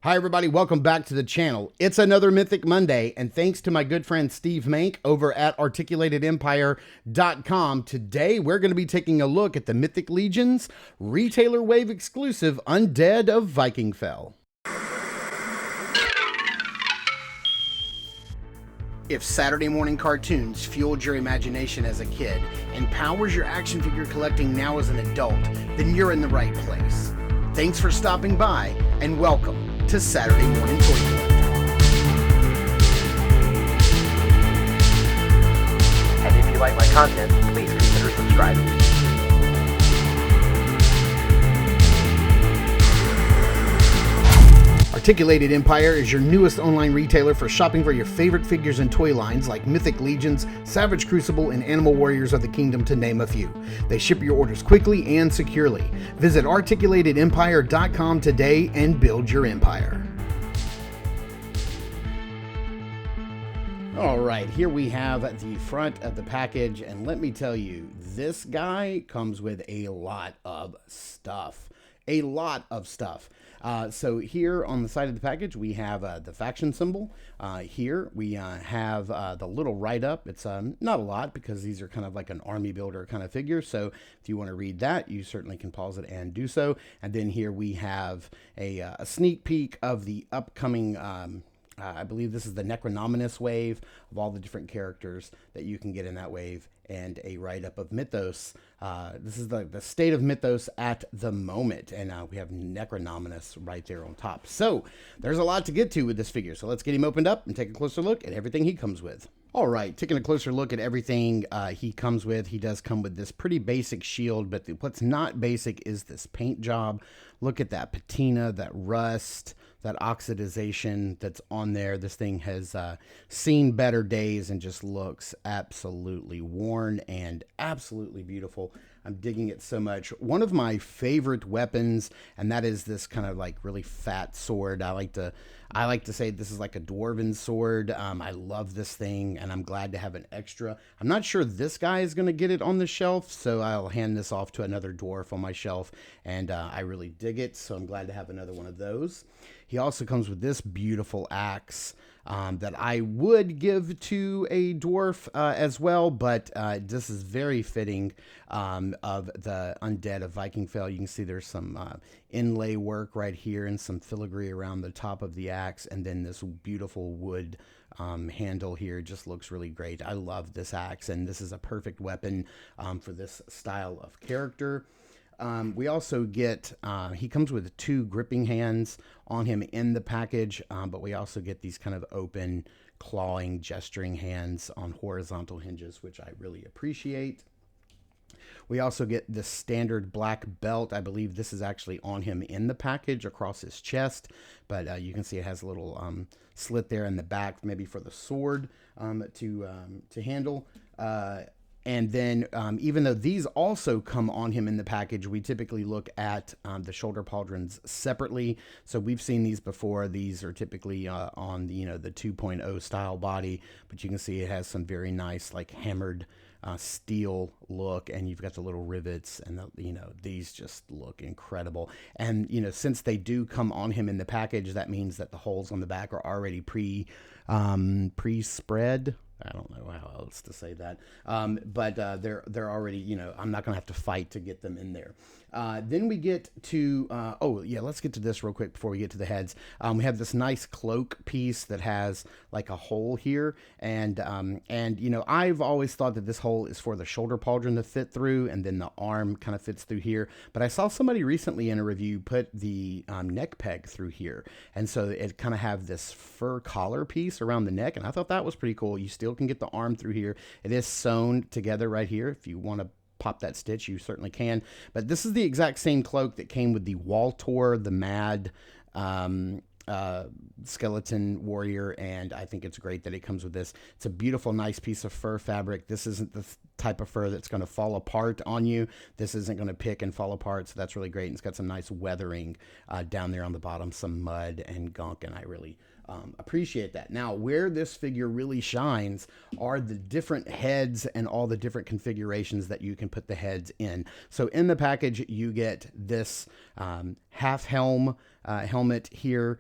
Hi everybody, welcome back to the channel. It's another Mythic Monday, and thanks to my good friend Steve Mank over at articulatedempire.com, today we're going to be taking a look at the Mythic Legions Retailer Wave exclusive Undead of Vikenfell. If Saturday morning cartoons fueled your imagination as a kid and powers your action figure collecting now as an adult, then you're in the right place. Thanks for stopping by, and welcome to Saturday Morning Toy Collecting. And if you like my content, please consider subscribing. Articulated Empire is your newest online retailer for shopping for your favorite figures and toy lines like Mythic Legions, Savage Crucible, and Animal Warriors of the Kingdom, to name a few. They ship your orders quickly and securely. Visit articulatedempire.com today and build your empire. All right, here we have the front of the package, and let me tell you, this guy comes with a lot of stuff. A lot of stuff. So here on the side of the package, we have the faction symbol. Here we have the little write-up. It's not a lot because these are kind of like an army builder kind of figure. So if you want to read that, you certainly can pause it and do so. And then here we have a sneak peek of the upcoming I believe this is the Necronominous wave of all the different characters that you can get in that wave, and a write-up of Mythos. This is the state of Mythos at the moment, and we have Necronominous right there on top. So there's a lot to get to with this figure, so let's get him opened up and take a closer look at everything he comes with. All right, taking a closer look at everything he comes with. He does come with this pretty basic shield, but what's not basic is this paint job. Look at that patina, that rust, that oxidization that's on there. This thing has seen better days and just looks absolutely worn and absolutely beautiful. I'm digging it so much. One of my favorite weapons, and that is this kind of like really fat sword. I like to say this is like a dwarven sword. I love this thing, and I'm glad to have an extra. I'm not sure this guy is going to get it on the shelf, so I'll hand this off to another dwarf on my shelf, and I really dig it, so I'm glad to have another one of those. He also comes with this beautiful axe that I would give to a dwarf as well, but this is very fitting of the Undead of Vikenfell. You can see there's some inlay work right here and some filigree around the top of the axe, and then this beautiful wood handle here just looks really great. I love this axe, and this is a perfect weapon for this style of character. We also get, he comes with 2 gripping hands on him in the package, but we also get these kind of open, clawing, gesturing hands on horizontal hinges, which I really appreciate. We also get the standard black belt. I believe this is actually on him in the package across his chest, but you can see it has a little slit there in the back, maybe for the sword to handle. And then even though these also come on him in the package, we typically look at the shoulder pauldrons separately. So we've seen these before. These are typically on the, the 2.0 style body, but you can see it has some very nice like hammered steel look, and you've got the little rivets, and these just look incredible. And since they do come on him in the package, that means that the holes on the back are already pre-spread. I don't know how else to say that, but they're already, I'm not gonna have to fight to get them in there. Then we get to, oh yeah, let's get to this real quick before we get to the heads. We have this nice cloak piece that has like a hole here, and I've always thought that this hole is for the shoulder pauldron to fit through, and then the arm kind of fits through here. But I saw somebody recently in a review put the neck peg through here, and so it kind of have this fur collar piece around the neck, and I thought that was pretty cool. You still can get the arm through here. It is sewn together right here. If you want to pop that stitch, you certainly can. But this is the exact same cloak that came with the Waltor, the Mad skeleton warrior, and I think it's great that it comes with this. It's a beautiful, nice piece of fur fabric. This isn't the type of fur that's going to fall apart on you. This isn't going to pick and fall apart, so that's really great. And it's got some nice weathering down there on the bottom, some mud and gunk, and I really appreciate that. Now, where this figure really shines are the different heads and all the different configurations that you can put the heads in. So in the package, you get this half helmet here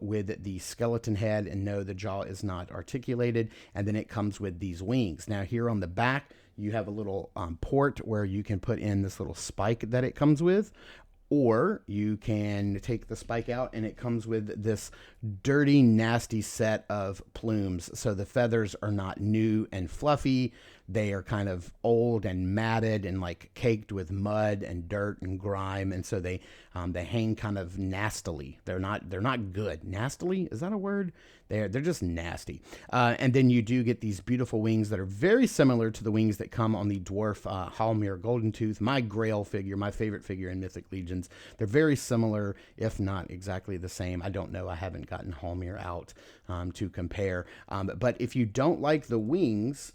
with the skeleton head, and no, the jaw is not articulated. And then it comes with these wings. Now here on the back, you have a little port where you can put in this little spike that it comes with, or you can take the spike out and it comes with this dirty, nasty set of plumes. So the feathers are not new and fluffy. They are kind of old and matted and like caked with mud and dirt and grime. And so they hang kind of nastily. They're not good. Nastily? Is that a word? They're just nasty. And then you do get these beautiful wings that are very similar to the wings that come on the dwarf Halmir Golden Tooth, my grail figure, my favorite figure in Mythic Legions. They're very similar, if not exactly the same. I don't know. I haven't gotten Halmir out to compare. But if you don't like the wings,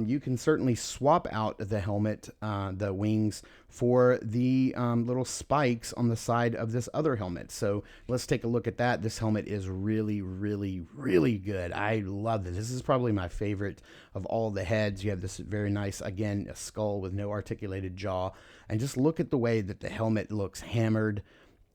you can certainly swap out the helmet, the wings, for the little spikes on the side of this other helmet. So let's take a look at that. This helmet is really, really, really good. I love this. This is probably my favorite of all the heads. You have this very nice, again, a skull with no articulated jaw. And just look at the way that the helmet looks hammered.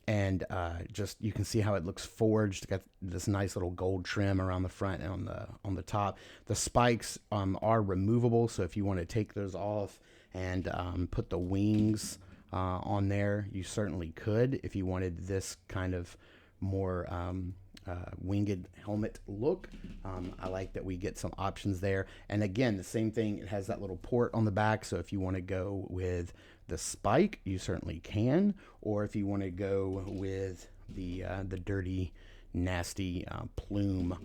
And just you can see how it looks forged. Got this nice little gold trim around the front and on the top. The spikes are removable, so if you want to take those off and put the wings on there, you certainly could. If you wanted this kind of more winged helmet look, I like that we get some options there. And again, the same thing. It has that little port on the back, so if you want to go with the spike, you certainly can, or if you want to go with the dirty, nasty plume,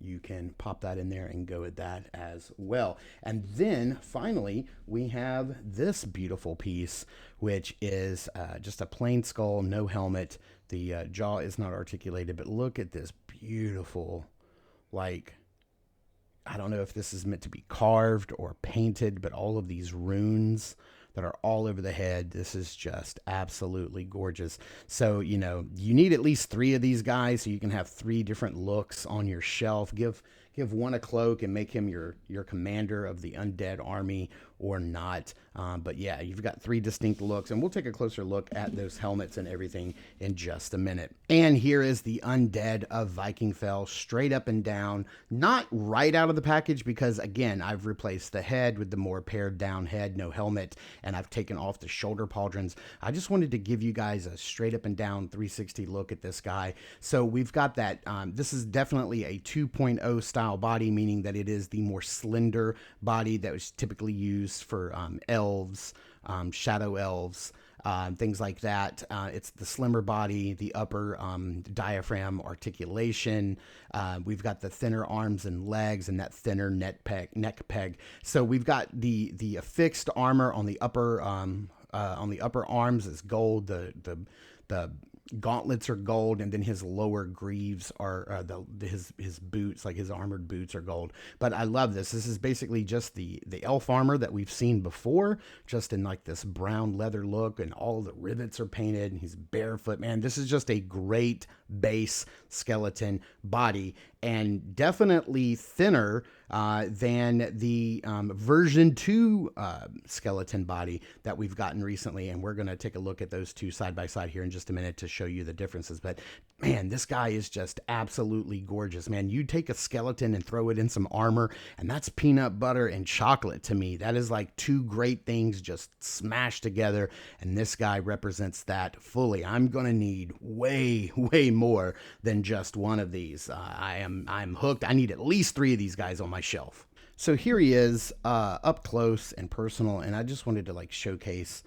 you can pop that in there and go with that as well. And then finally, we have this beautiful piece, which is just a plain skull, no helmet. The jaw is not articulated, but look at this beautiful, like, I don't know if this is meant to be carved or painted, but all of these runes that are all over the head. This is just absolutely gorgeous. So, you know, you need at least 3 of these guys so you can have 3 different looks on your shelf. Give one a cloak and make him your commander of the undead army or not. But yeah, you've got 3 distinct looks, and we'll take a closer look at those helmets and everything in just a minute. And here is the Undead of Vikenfell, straight up and down, not right out of the package, because again, I've replaced the head with the more pared down head, no helmet, and I've taken off the shoulder pauldrons. I just wanted to give you guys a straight up and down 360 look at this guy. So we've got that, this is definitely a 2.0 style body, meaning that it is the more slender body that was typically used for elves, shadow elves, things like that. It's the slimmer body, the upper diaphragm articulation. We've got the thinner arms and legs and that thinner neck peg. So we've got the affixed armor on the upper arms is gold. The gauntlets are gold, and then his lower greaves are his boots, like his armored boots, are gold. But I love this. This is basically just the elf armor that we've seen before, just in like this brown leather look, and all the rivets are painted, and he's barefoot. Man, this is just a great base skeleton body, and definitely thinner than the version 2 skeleton body that we've gotten recently. And we're going to take a look at those 2 side by side here in just a minute to show you the differences. But man, this guy is just absolutely gorgeous, man. You take a skeleton and throw it in some armor, and that's peanut butter and chocolate to me. That is like 2 great things just smashed together, and this guy represents that fully. I'm going to need way more than just one of these. I'm hooked. I need at least 3 of these guys on my shelf. So here he is, up close and personal, and I just wanted to like showcase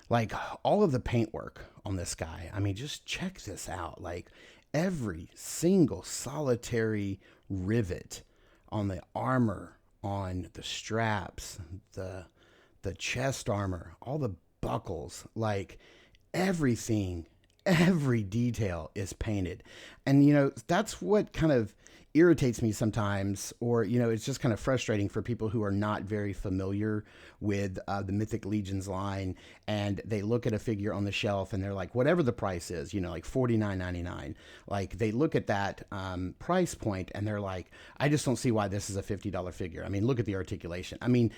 like all of the paintwork on this guy. I mean, just check this out. Like every single solitary rivet on the armor, on the straps, the chest armor, all the buckles, like everything, every detail is painted. And, you know, that's what kind of irritates me sometimes, or, you know, it's just kind of frustrating for people who are not very familiar with the Mythic Legions line, and they look at a figure on the shelf and they're like, whatever the price is, you know, like $49.99, like they look at that price point and they're like, I just don't see why this is a $50 figure. I mean, look at the articulation. I mean,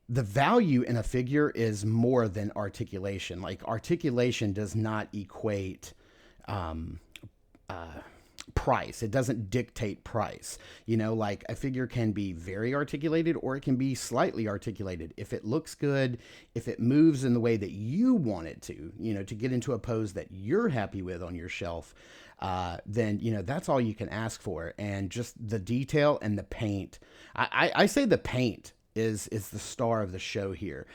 the value in a figure is more than articulation. Like articulation does not equate um, uh, price. It doesn't dictate price. You know, like a figure can be very articulated or it can be slightly articulated. If it looks good, if it moves in the way that you want it to, you know, to get into a pose that you're happy with on your shelf, then, you know, that's all you can ask for. And just the detail and the paint. I say the paint is the star of the show here.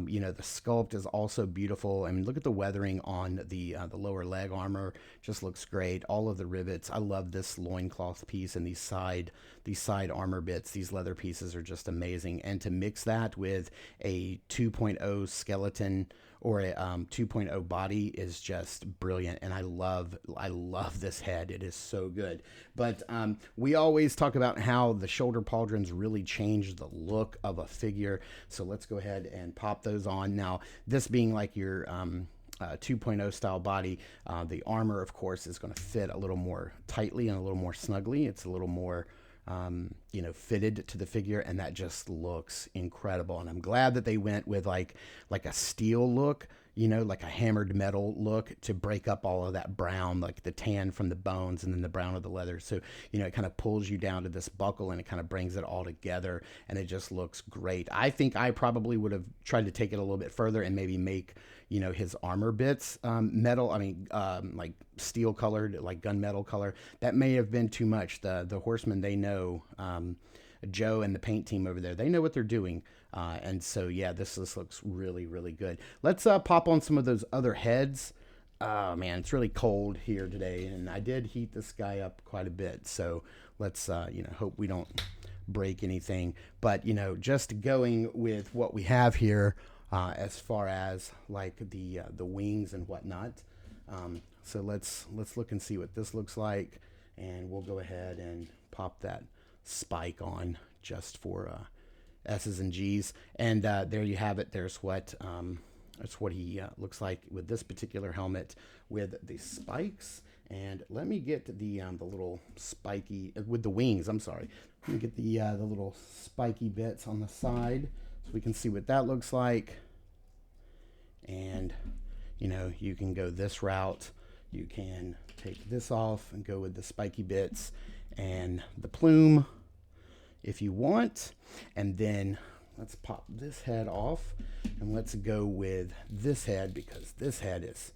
You know, the sculpt is also beautiful. I mean, look at the weathering on the lower leg armor; just looks great. All of the rivets. I love this loincloth piece and these side armor bits. These leather pieces are just amazing. And to mix that with a 2.0 skeleton or a 2.0 body is just brilliant, and I love this head. It is so good. But we always talk about how the shoulder pauldrons really change the look of a figure. So let's go ahead and pop those on. Now, this being like your 2.0 style body, the armor, of course, is going to fit a little more tightly and a little more snugly. It's a little more you know, fitted to the figure, and that just looks incredible. And I'm glad that they went with like a steel look, you know, like a hammered metal look to break up all of that brown, like the tan from the bones and then the brown of the leather. So, you know, it kind of pulls you down to this buckle and it kind of brings it all together, and it just looks great. I think I probably would have tried to take it a little bit further and maybe make, you know, his armor bits metal. I mean, like steel colored, like gunmetal color. That may have been too much. The horsemen, they know, Joe and the paint team over there, they know what they're doing. And so, yeah, this looks really, really good. Let's pop on some of those other heads. Oh, man, it's really cold here today, and I did heat this guy up quite a bit. So let's, you know, hope we don't break anything. But, you know, just going with what we have here, as far as like the wings and whatnot. So let's look and see what this looks like, and we'll go ahead and pop that spike on just for S's and G's. And there you have it. There's what that's what he looks like with this particular helmet with the spikes. And let me get the little spiky with the wings. I'm sorry. Let me get the little spiky bits on the side so we can see what that looks like. And you know, you can go this route. You can take this off and go with the spiky bits and the plume if you want. And then let's pop this head off and let's go with this head, because this head is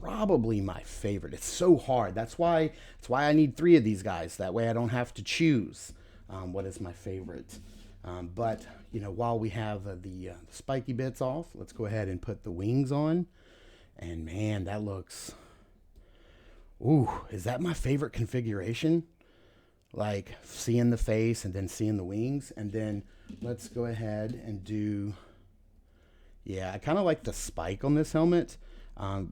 probably my favorite. It's so hard. That's why I need 3 of these guys. That way I don't have to choose what is my favorite. But you know, while we have the spiky bits off, let's go ahead and put the wings on. And man, that looks, ooh, is that my favorite configuration? Like seeing the face and then seeing the wings. And then let's go ahead and do, yeah, I kind of like the spike on this helmet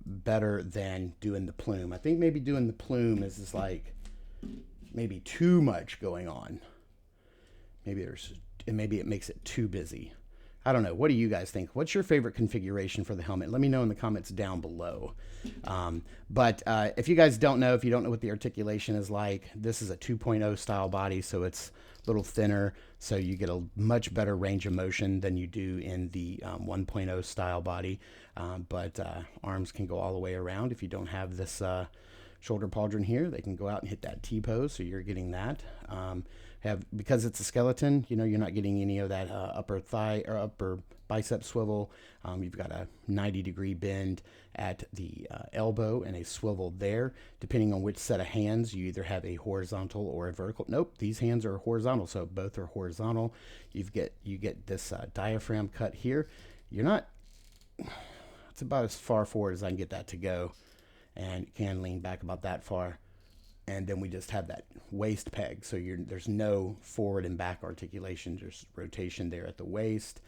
better than doing the plume. I think maybe doing the plume is just like maybe too much going on. Maybe it makes it too busy. I don't know. What do you guys think? What's your favorite configuration for the helmet? Let me know in the comments down below. But if you guys don't know, if you don't know what the articulation is like, this is a 2.0 style body, so it's a little thinner, so you get a much better range of motion than you do in the 1.0 style body. But arms can go all the way around. If you don't have this shoulder pauldron here, they can go out and hit that T-pose, so you're getting that. Because it's a skeleton, you know, you're not getting any of that upper thigh or upper bicep swivel. You've got a 90-degree bend at the elbow and a swivel there. Depending on which set of hands, you either have a horizontal or a vertical. Nope, these hands are horizontal, so both are horizontal. You get this diaphragm cut here. You're not. It's about as far forward as I can get that to go, and it can lean back about that far. And then we just have that waist peg. So there's no forward and back articulation. There's rotation there at the waist.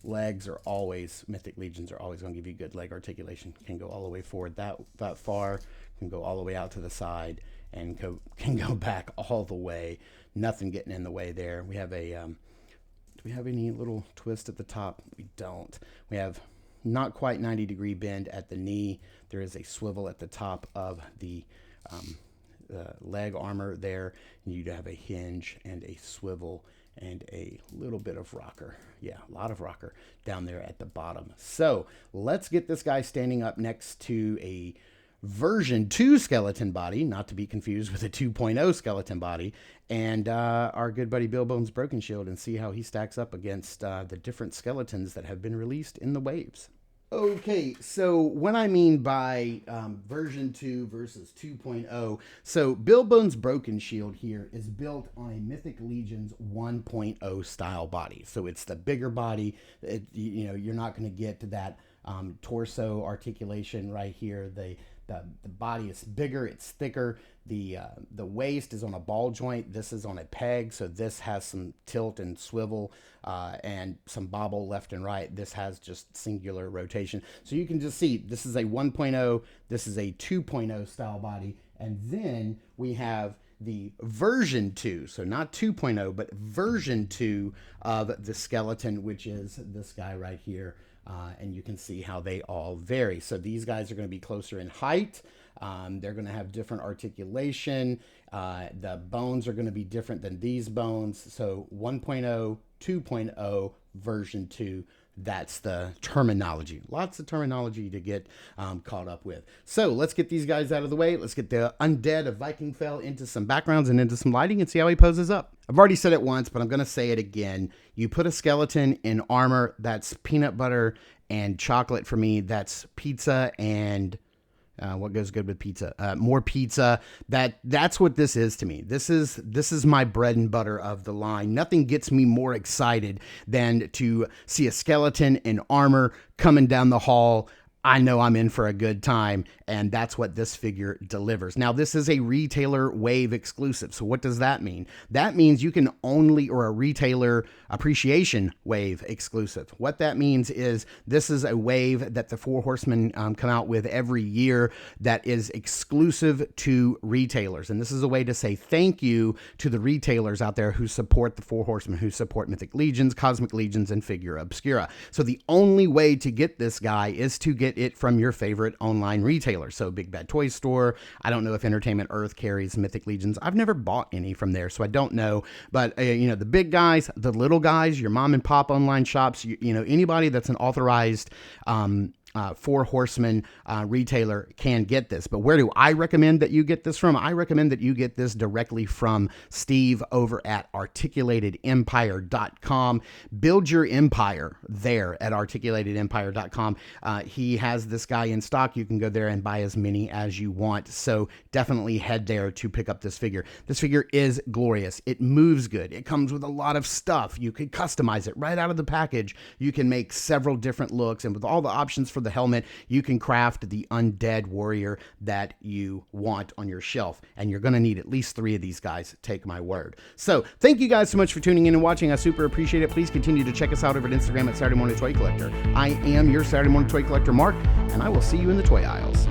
Legs are always, Mythic Legions are always going to give you good leg articulation. Can go all the way forward that far. Can go all the way out to the side. And can go back all the way. Nothing getting in the way there. We have a, do we have any little twist at the top? We don't. We have not quite 90-degree bend at the knee. There is a swivel at the top of the leg armor there, and you'd have a hinge and a swivel and a little bit of rocker. Yeah, a lot of rocker down there at the bottom. So let's get this guy standing up next to a version 2 skeleton body, not to be confused with a 2.0 skeleton body, and our good buddy Billbone's Broken Shield, and see how he stacks up against the different skeletons that have been released in the waves. Okay, so what I mean by version 2 versus 2.0, so Billbone's Broken Shield here is built on a Mythic Legion's 1.0 style body. So it's the bigger body. You know, you're not going to get to that torso articulation right here. The body is bigger, it's thicker. The waist is on a ball joint. This is on a peg, so this has some tilt and swivel and some bobble left and right. This has just singular rotation. So you can just see this is a 1.0, this is a 2.0 style body, and then we have the version 2, so not 2.0, but version 2 of the skeleton, which is this guy right here. And you can see how they all vary. So these guys are going to be closer in height. They're going to have different articulation. The bones are going to be different than these bones. So 1.0, 2.0, version 2. That's the terminology. Lots of terminology to get caught up with. So let's get these guys out of the way. Let's get the Undead of Vikenfell into some backgrounds and into some lighting and see how he poses up. I've already said it once, but I'm going to say it again. You put a skeleton in armor, that's peanut butter and chocolate for me. That's pizza and what goes good with pizza? More pizza. That's what this is to me. This is my bread and butter of the line. Nothing gets me more excited than to see a skeleton in armor coming down the hall. I know I'm in for a good time, and that's what this figure delivers. Now, this is a retailer wave exclusive. So what does that mean? That means you can only, or a retailer appreciation wave exclusive. What that means is this is a wave that the Four Horsemen come out with every year that is exclusive to retailers. And this is a way to say thank you to the retailers out there who support the Four Horsemen, who support Mythic Legions, Cosmic Legions, and Figura Obscura. So the only way to get this guy is to get it from your favorite online retailer. So Big Bad Toy Store. I don't know if Entertainment Earth carries Mythic Legions. I've never bought any from there, so I don't know. But you know, the big guys, the little guys, your mom and pop online shops, you know, anybody that's an authorized Four Horsemen retailer can get this. But where do I recommend that you get this from? I recommend that you get this directly from Steve over at articulatedempire.com. Build your empire there at articulatedempire.com. He has this guy in stock. You can go there and buy as many as you want. So definitely head there to pick up this figure. This figure is glorious. It moves good. It comes with a lot of stuff. You could customize it right out of the package. You can make several different looks, and with all the options for the helmet, you can craft the undead warrior that you want on your shelf, and you're going to need at least 3 of these guys, take my word. So thank you guys so much for tuning in and watching. I super appreciate it. Please continue to check us out over at Instagram at Saturday Morning Toy Collector. I am your Saturday Morning Toy Collector, Mark, and I will see you in the toy aisles.